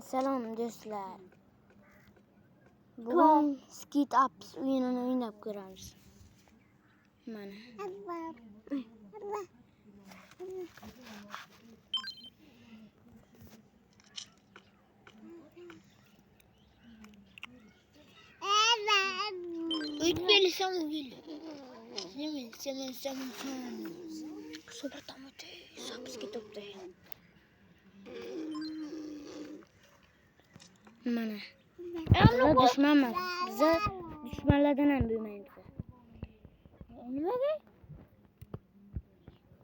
Salom do'stlar. Bugun Skit Apps o'yinini o'ynab ko'ramiz. Mana. Uyutmeli samugil. Semen. Super tamote. Sapski topte. Mana. Bize düşman var. Bize düşmanlardan hem büyümeyiz. Nimaga?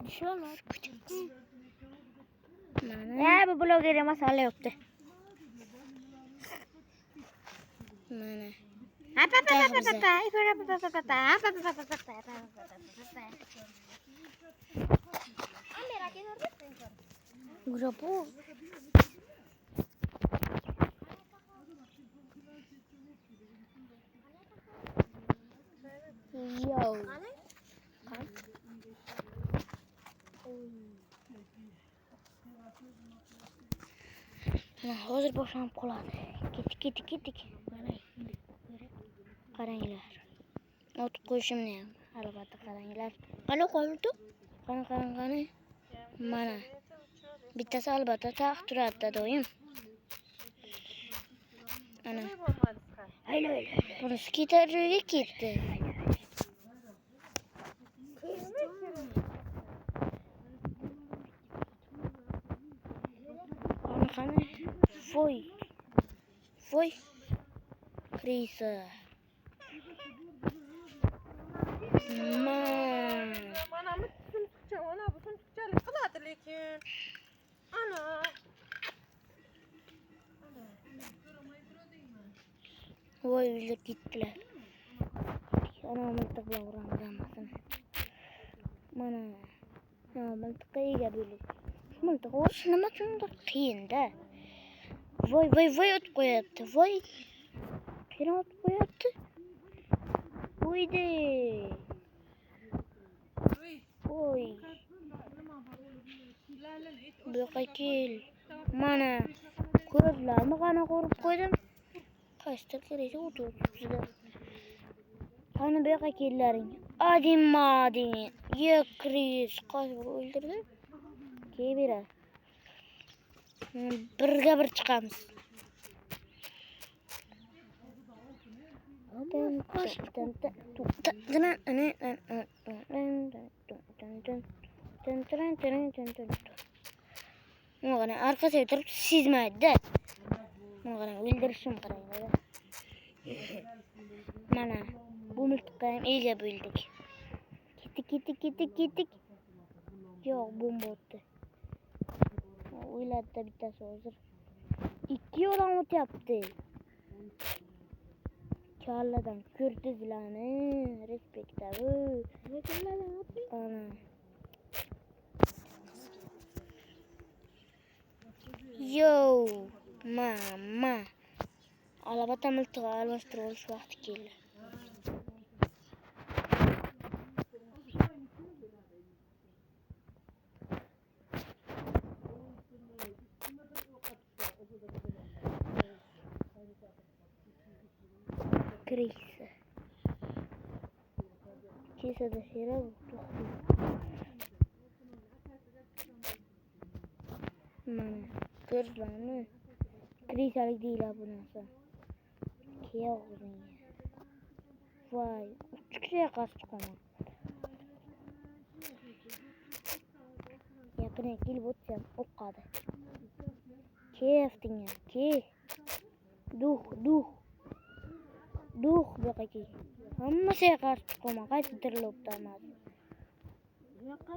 Düşman var. Mana. Bu bloger masala yaptı. Mana. Grupo. Yo. Hozir boshlanib qoladi. Ketdik. Qaranglar. Otib qo'yishimni ham albatta qaranglar. Qani qoldi? Qani. Mana. Bittasi albatta taq turadi doim. Ana. Haylo. Bunisi gitarga ketdi. Qani. Voy. Krisa. Mana bu tuntukçalik qiladi lekin. Ana. Voy ular ketdilar. Ana miltiq bilan uramiz hammasini. Mana. Miltiqqa ega bo'ling. Miltiq urish nima uchundir qiyin-da. Voy o'tib qo'yapti. Voy. Qira o'tib qo'yapti. Uydi. Voy. Bu yoqqa kel. Mana. Ko'zlarni qana ko'rib qo'ydim. Qaysidir kerak o'tibsizlar. Qani bu yoqqa kellaring. Ading. Yo Kris qo'yib o'ldirdi. Kebira. Birga bir chiqamiz. Mana arkasiga turib sezmaydi-da. Mana o'ldirishim qarang. Mana bu miltiqqa ham ega bo'ldik. Ketdik. Yo'q, bomba o'tdi. O'yladi bittasi hozir. Ikki odam o'tyapti. Kalladan ko'rdinglarmi? Respektavi. Ana. Yo, mama. Albatta miltiq almashtirib olish vaqti keldi. Krisa. Kesada şera to'xtadi. Mana ko'rsanmi? Krisalik deyiladi bu narsa. Kiya o'zingga. Voy, uchiga qarshi chiqaman. Yaqinga kelib o'tsam o'qadi. Keftinga, Duh bu yoqqa kel. Hammasiga qarshi chiqaman. Qaysi dirilibdi emas. Yoqqa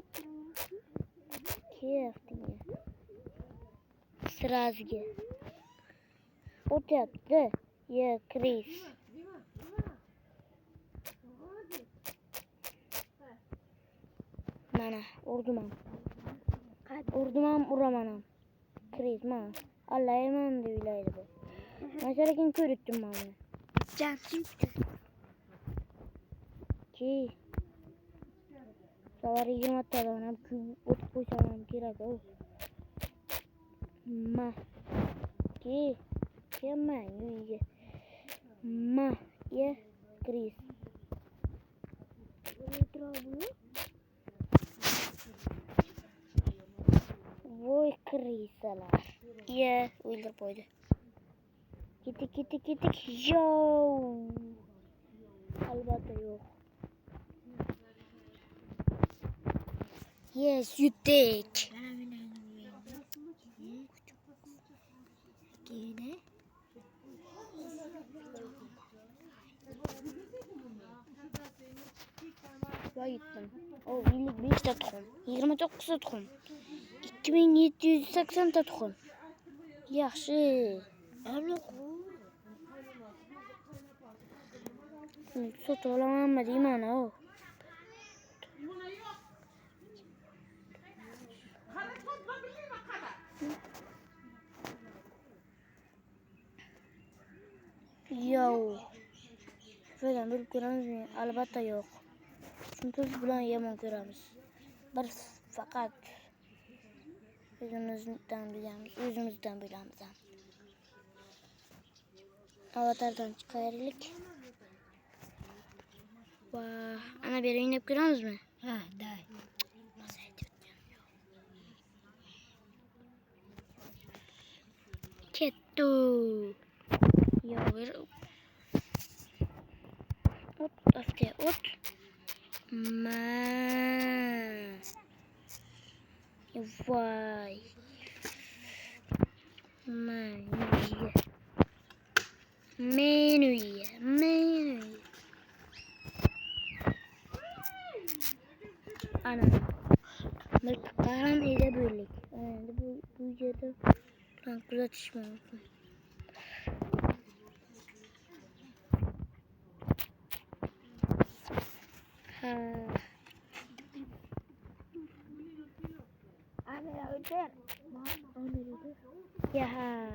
keftinga. Srazga. O'tyapti. Yo Kris. Mana urdim ham uraman ham. Kris mana. Allayman deb o'ylaydi bu. Masalan ko'rdim mana. Jansimdi. Savar 20 tadan ham o'tib qo'ysam ham kerak. Ki. Kemen uyuya. Ma. Ye. Kriz. Voy krizalar. Ye. Öldürüp koydu. Gittik. Yo. Albatta yok. Yes, yuttuk. Gene. Vay gittim. O ilk 5 tutum. 29 tutum. 2780 tutum. Yaxşı. Sot olamam deyman o. Yo. Şuradan bir göremiz mi? Albatta yok. Çünkü biz bilan yomon ko'ramiz. Bir faqat o'zimizdan bilamiz. Avatardan chiqaylik. Va, ana beri o'ynab ko'ramizmi? Ha, day. Kettu. Yo, bir ot, afte, ot. Ma. Vay. Menü. Ana. Karan ede böylelik. Yani bu yerde ben kuzatışmıyorum. Ha. Amira öter. Ya.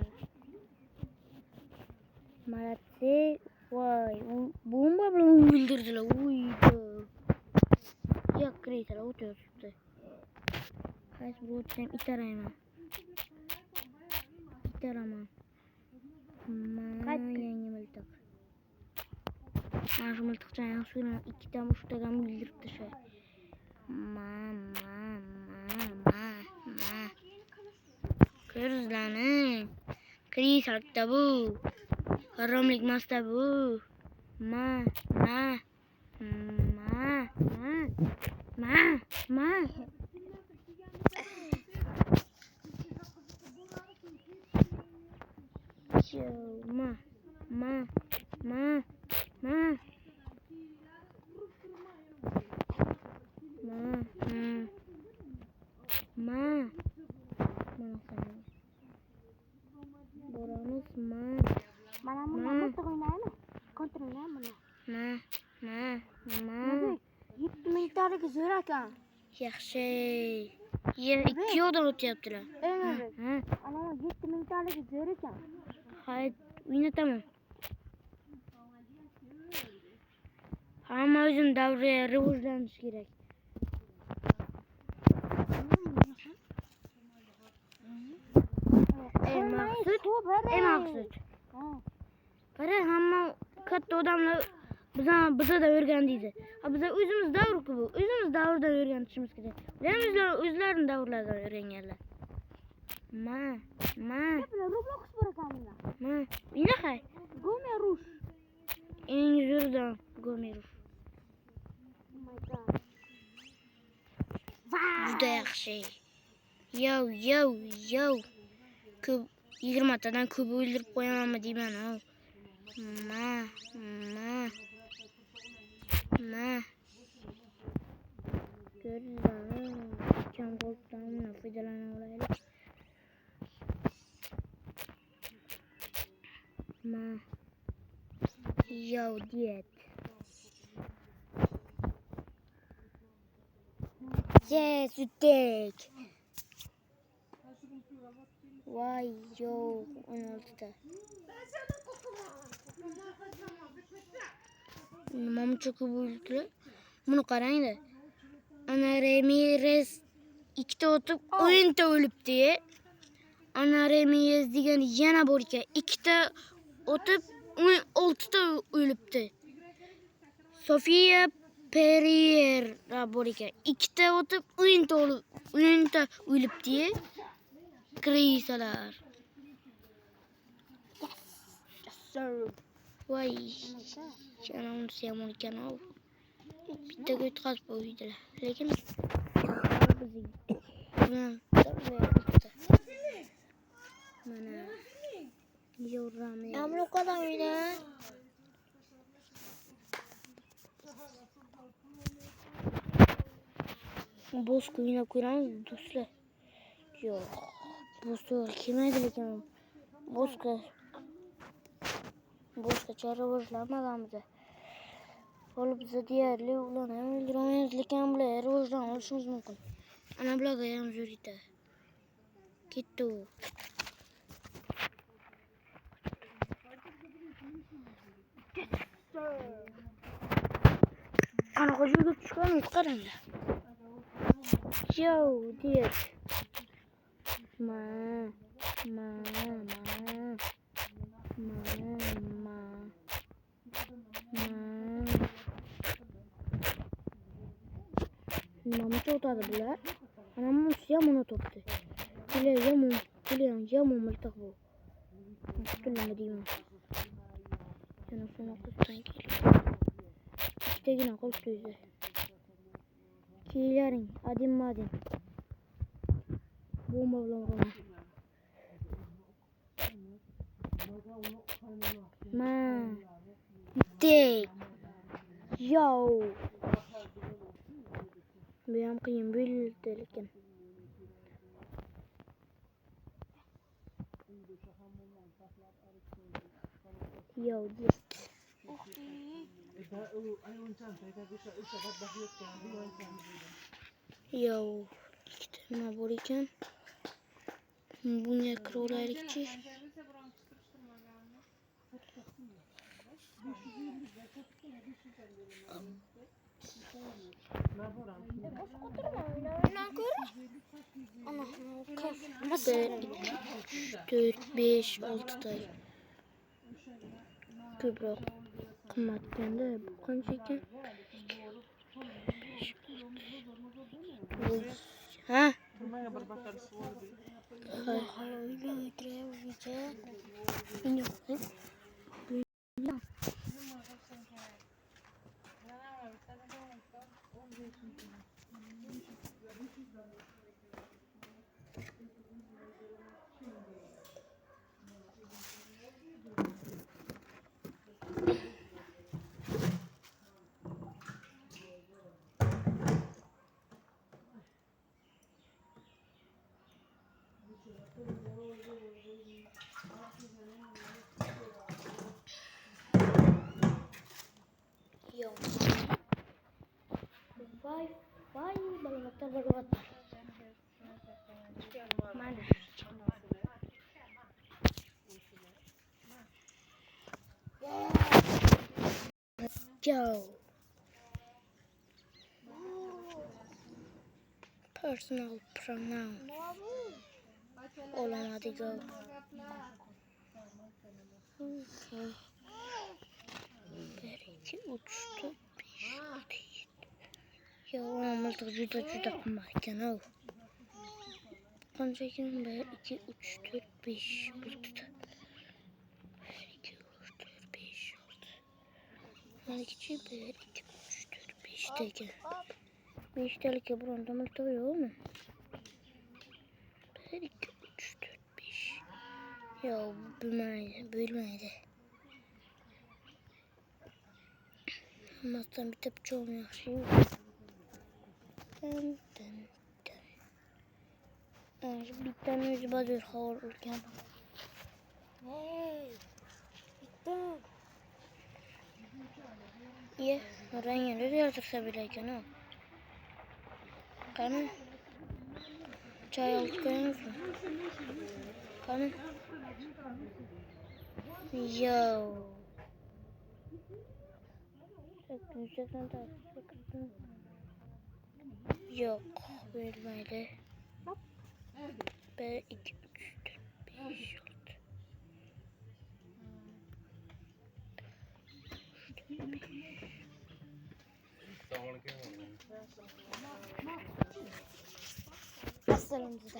Malatse. Vay. Bomba bile öldürdüler. Uydu. Ya kreyseler oturuyorsun. Kaç bu oturayım itarayım. İtaramam. Yangi mıltık. Şu mıltıkça yan suyla 2 tane 3 tane bildirip dışı. Kırız lan. Kriz hatta bu. Karamlik masta bu. Ma. Boramız Bana bunu nasıl oynayalım? Kontrol oynayalım bunu. 7 miktarı güzel hakan. Yaxşı. Ya 2 odan ot yaptılar. Evet. Ama 7 miktarı güzel hakan. Hayır, oynatamam. Ama özün davraya rivojlanmış gerek. Maksut. Para hamma katta odamla bize de öğrendiydi. Ha bize özümüz davr gibi. Özümüz davrdan öğrenmişimiz gibi. Özlerin davrlardan öğrenirler. Ma. Roblox bırakamına. Ma. Yine hay. Gomeruş. En güzelden Gomeruş. Oh my god. Juda yaxşı. Yo. Köp 20 atadan köpü öldürüp koyamam mı deyim o. Ma. Görürler. Can koltuklarımla faydalanıyorlar. Ma. Yo diyet. Yes, you take. Vay yo 16'da. Mamı çok büyüdü. Bunu karayın da. Ana Ramirez 2'de oturup oyunda ölüp diye. Ana Remiyez degan yana bor ekan. Ikkita o'tib, 16ta o'libdi. Sofiya Pereira bor ekan. Ikkita o'tib, 10ta o'libdi. Krisalar. Voy. Yana unisi yomon ekan. Bittaga o'tkazib qo'ydilar. Lekin mana yo'rami. Amro qadam ila. Boz kuyuna ko'ramiz do'stlar. Yo'q. Boz to'g'ri kelmaydi lekin bozga chora rivojlanmaganmiz. Hali biza deyarli ularni ham o'ldiramaymiz, lekin bular rivojlana olishimiz mumkin. Ana bularga ham yurita. Ketdi u. Ana qo'yib chiqamiz, qaranglar. Yo, diyet. Ma. Nima to'tadi bular? Ana musiya buni to'tdi. Yomon miltiq bu. Tutilma deyman. Yana shuni qilsang keladi. Ikkitagina qolib o'zi. Kiylaring, adin. Bomba bilan uraman. Ma. Tek. Yo. Bu ham qiyin bo'ldi lekin. Yo, dik. Yo, ikkita nima bor ekan? Bunga kirolaylikchi. Dört, beş, 6 ko'proq qimmatganda bu qancha ekan? Ha? Yo. Vay, balabatlar. Mana. Yo. Personal pronoun. Olamadı go. Okay. 1, 2, 3, 4, 5, 6, 7. Ya miltiq juda qimmat ekan o. Qancha ekan? 1, 2, 3, 4, 5 bo'libdi. 1, 2, 3, 4, 5, 6. Mana kichi 1, 2, 3, 4, 5 ekan. 5 talikka bironta miltiq yo'qmi? 1, 2, 3, 4, 5. Ya bo'lmaydi. Hammasidan bitta pichoqni yaxshi. Bittani o'zi bazo'r havola urgan. Ye, rangini o'zgartirsa bo'larkan-a. Qani? Choy olib qo'yamizmi? Qani? Yo. Yo'q, bo'lmaydi. 1, 2, 3, 4. Aslanım size.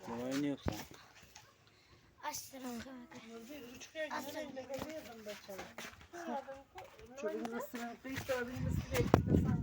Ne oynuyorsun? Aslanım. Çocuğun ısırıntı işte abinin ısırıntı.